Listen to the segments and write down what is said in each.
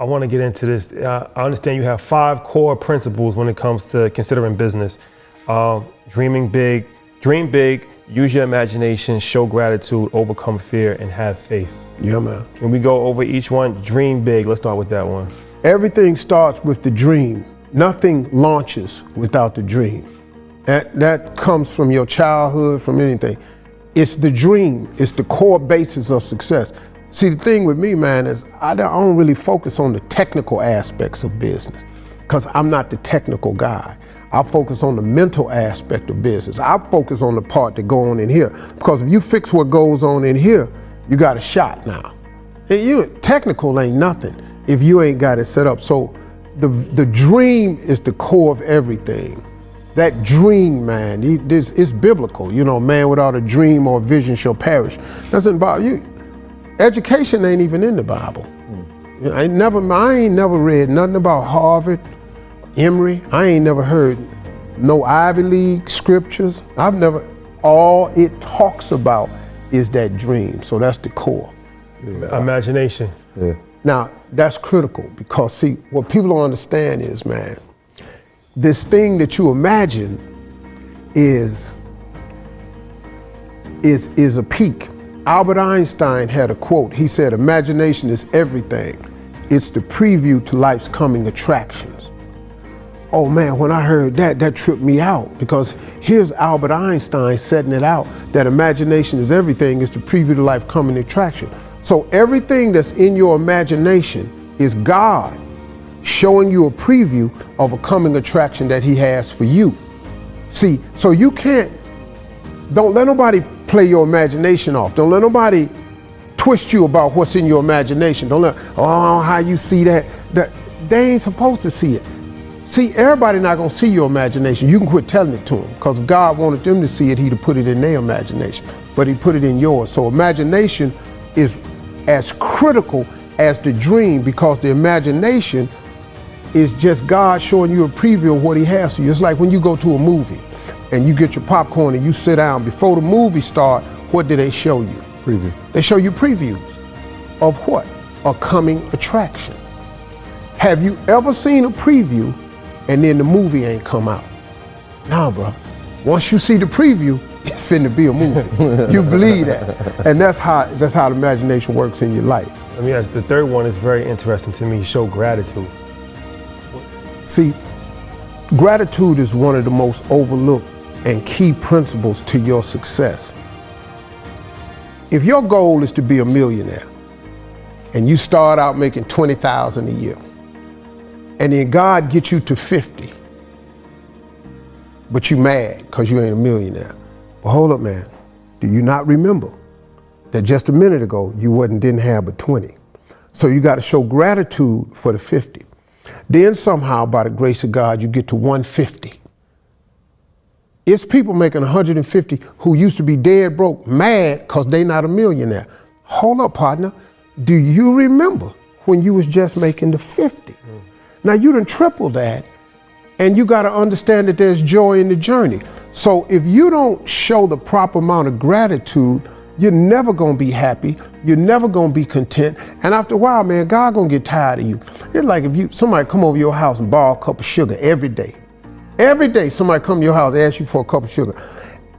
I want to get into this. I understand you have 5 core principles when it comes to considering business. Dreaming big, dream big, use your imagination, show gratitude, overcome fear, and have faith. Yeah, man. Can we go over each one? Dream big. Let's start with that one. Everything starts with the dream. Nothing launches without the dream. That comes from your childhood, from anything. It's the dream. It's the core basis of success. See, the thing with me, man, is I don't really focus on the technical aspects of business because I'm not the technical guy. I focus on the mental aspect of business. I focus on the part that go on in here because if you fix what goes on in here, you got a shot now. And technical ain't nothing if you ain't got it set up. So the dream is the core of everything. That dream, man, it's biblical. You know, man without a dream or a vision shall perish. Doesn't bother you. Education ain't even in the Bible. I ain't never read nothing about Harvard, Emory. I ain't never heard no Ivy League scriptures. All it talks about is that dream. So that's the core. Yeah. Imagination. Yeah. Now, that's critical because see, what people don't understand is, man, this thing that you imagine is a peak. Albert Einstein had a quote. He said, imagination is everything. It's the preview to life's coming attractions. Oh man, when I heard that tripped me out because here's Albert Einstein setting it out that imagination is everything, it's the preview to life coming attraction. So everything that's in your imagination is God showing you a preview of a coming attraction that he has for you. See, so you don't let nobody play your imagination off. Don't let nobody twist you about what's in your imagination. Don't let, how you see that. They ain't supposed to see it. See, everybody not gonna see your imagination. You can quit telling it to them because if God wanted them to see it, he'd have put it in their imagination, but he put it in yours. So imagination is as critical as the dream because the imagination is just God showing you a preview of what he has for you. It's like when you go to a movie and you get your popcorn and you sit down. Before the movie start, what do they show you? Preview. They show you previews of what? A coming attraction. Have you ever seen a preview and then the movie ain't come out? Nah, bro. Once you see the preview, it's finna be a movie. You believe that. And that's how the imagination works in your life. I mean, the third one is very interesting to me, show gratitude. See, gratitude is one of the most overlooked and key principles to your success. If your goal is to be a millionaire and you start out making $20,000 a year and then God gets you to 50, but you mad because you ain't a millionaire. But hold up, man. Do you not remember that just a minute ago you didn't have but 20? So you got to show gratitude for the 50. Then somehow, by the grace of God, you get to 150. It's people making 150 who used to be dead broke, mad because they not a millionaire. Hold up, partner. Do you remember when you was just making the 50? Now you done tripled that, and you got to understand that there's joy in the journey. So if you don't show the proper amount of gratitude, you're never gonna be happy. You're never gonna be content. And after a while, man, God gonna get tired of you. It's like if somebody come over your house and borrow a cup of sugar every day. Every day somebody come to your house and ask you for a cup of sugar.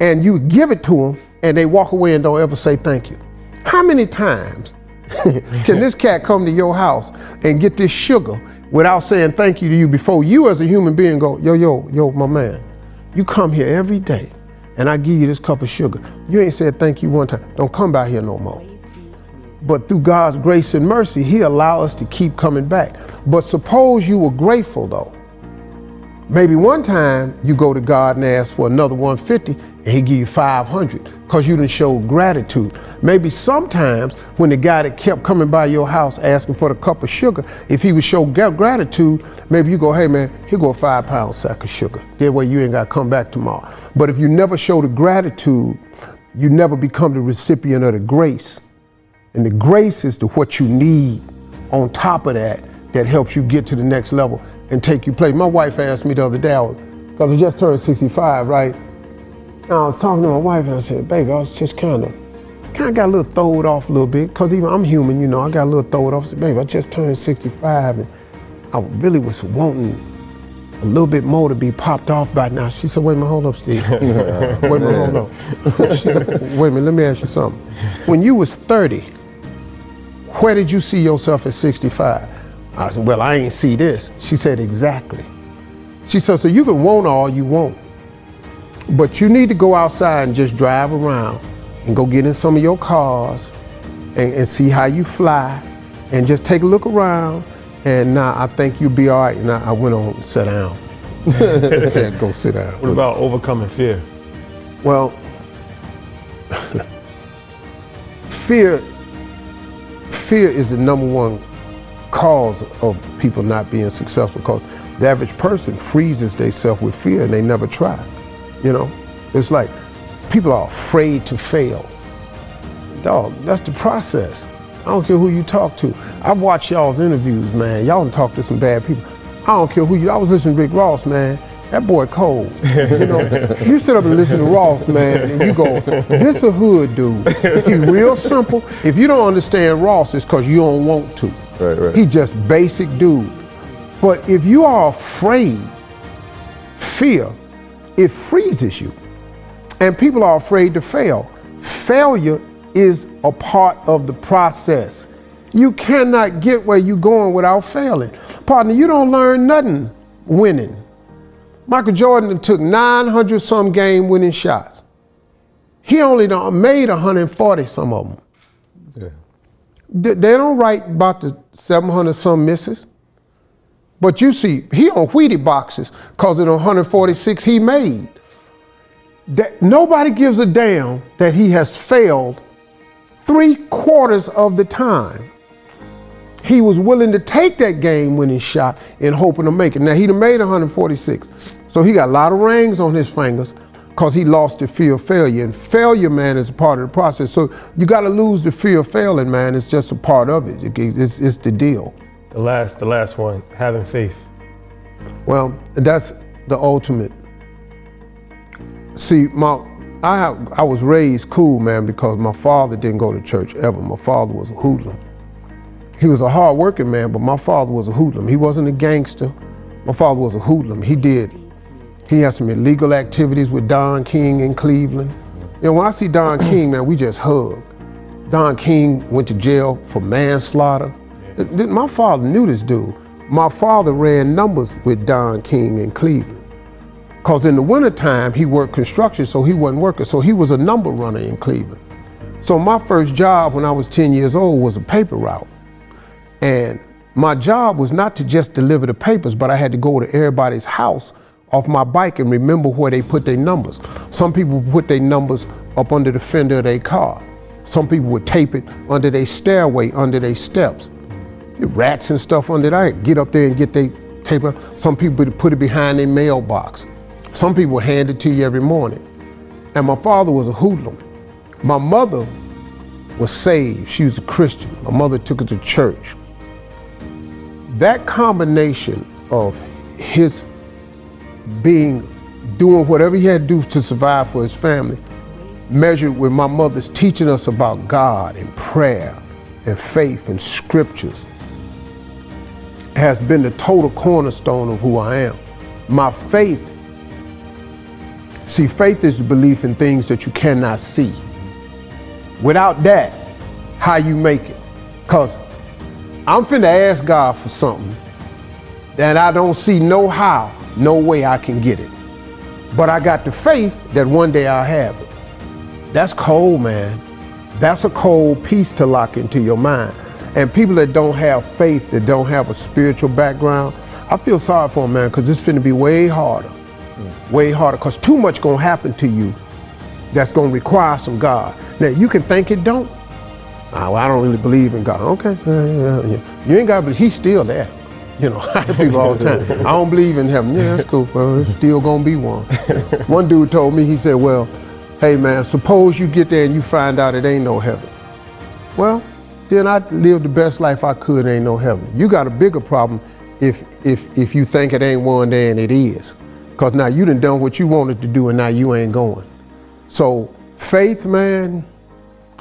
And you give it to them and they walk away and don't ever say thank you. How many times can this cat come to your house and get this sugar without saying thank you to you before you as a human being go, yo, my man, you come here every day and I give you this cup of sugar. You ain't said thank you one time. Don't come by here no more. But through God's grace and mercy, he allowed us to keep coming back. But suppose you were grateful though. Maybe one time you go to God and ask for another 150 and he give you 500 because you didn't show gratitude. Maybe sometimes when the guy that kept coming by your house asking for the cup of sugar, if he would show gratitude, maybe you go, hey man, here go a 5-pound sack of sugar. That way you ain't got to come back tomorrow. But if you never show the gratitude, you never become the recipient of the grace. And the grace is what you need on top of that helps you get to the next level and take you place. My wife asked me the other day, because I just turned 65, right? And I was talking to my wife and I said, baby, I was just kind of kind of got a little throwed off a little bit, because even I'm human, you know, I got a little throwed off. I said, babe, I just turned 65 and I really was wanting a little bit more to be popped off by now. She said, wait a minute, hold up, Steve. Wait a minute, hold up. She said, wait a minute, let me ask you something. When you was 30, where did you see yourself at 65? I said, well, I ain't see this. She said, exactly. She said, so you can want all you want, but you need to go outside and just drive around and go get in some of your cars and see how you fly and just take a look around, and now I think you'll be all right. And I went on and sat down. I had to go sit down. What about overcoming fear? Well, fear is the number one cause of people not being successful, because the average person freezes themselves with fear and they never try. You know, it's like people are afraid to fail. Dog, that's the process. I don't care who you talk to. I've watched y'all's interviews, man. Y'all done talk to some bad people. I don't care who you, I was listening to Rick Ross, man. That boy cold. You know, you sit up and listen to Ross, man, and you go, this a hood dude. He real simple. If you don't understand Ross, it's because you don't want to. Right. He just basic dude. But if you are afraid, fear, it freezes you. And people are afraid to fail. Failure is a part of the process. You cannot get where you're going without failing. Partner, you don't learn nothing winning. Michael Jordan took 900 some game winning shots. He only made 140 some of them. Yeah. They don't write about the 700 some misses. But you see, he on Wheatie boxes because of the 146 he made. Nobody gives a damn that he has failed 3/4 of the time. He was willing to take that game-winning shot and hoping to make it. Now, he'd have made 146. So he got a lot of rings on his fingers because he lost the fear of failure. And failure, man, is a part of the process. So you got to lose the fear of failing, man. It's just a part of it. It's the deal. The last one, having faith. Well, that's the ultimate. See, I was raised cool, man, because my father didn't go to church ever. My father was a hoodlum. He was a hard-working man, but my father was a hoodlum. He wasn't a gangster. My father was a hoodlum. He had some illegal activities with Don King in Cleveland. You know, when I see Don King, man, we just hug. Don King went to jail for manslaughter. My father knew this dude. My father ran numbers with Don King in Cleveland. Because in the wintertime, he worked construction, so he wasn't working. So he was a number runner in Cleveland. So my first job when I was 10 years old was a paper route. And my job was not to just deliver the papers, but I had to go to everybody's house off my bike and remember where they put their numbers. Some people put their numbers up under the fender of their car. Some people would tape it under their stairway, under their steps. The rats and stuff under there, get up there and get their paper. Some people would put it behind their mailbox. Some people would hand it to you every morning. And my father was a hoodlum. My mother was saved. She was a Christian. My mother took us to church. That combination of his doing whatever he had to do to survive for his family, measured with my mother's teaching us about God and prayer and faith and scriptures, has been the total cornerstone of who I am. My faith, see, faith is the belief in things that you cannot see. Without that, how you make it? Because I'm finna ask God for something that I don't see no how, no way I can get it. But I got the faith that one day I'll have it. That's cold, man. That's a cold piece to lock into your mind. And people that don't have faith, that don't have a spiritual background, I feel sorry for them, man, because it's finna be way harder. Way harder, because too much gonna happen to you that's gonna require some God. Now, you can think it don't. Well, I don't really believe in God. Okay, you ain't gotta believe, he's still there. You know, I hear people all the time, I don't believe in heaven. Yeah, that's cool, well, it's still gonna be one. One dude told me, he said, well, hey man, suppose you get there and you find out it ain't no heaven. Well, then I lived the best life I could, ain't no heaven. You got a bigger problem if you think it ain't one day and it is. Because now you done what you wanted to do and now you ain't going. So faith, man,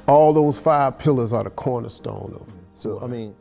All those 5 pillars are the cornerstone of it. So, I mean,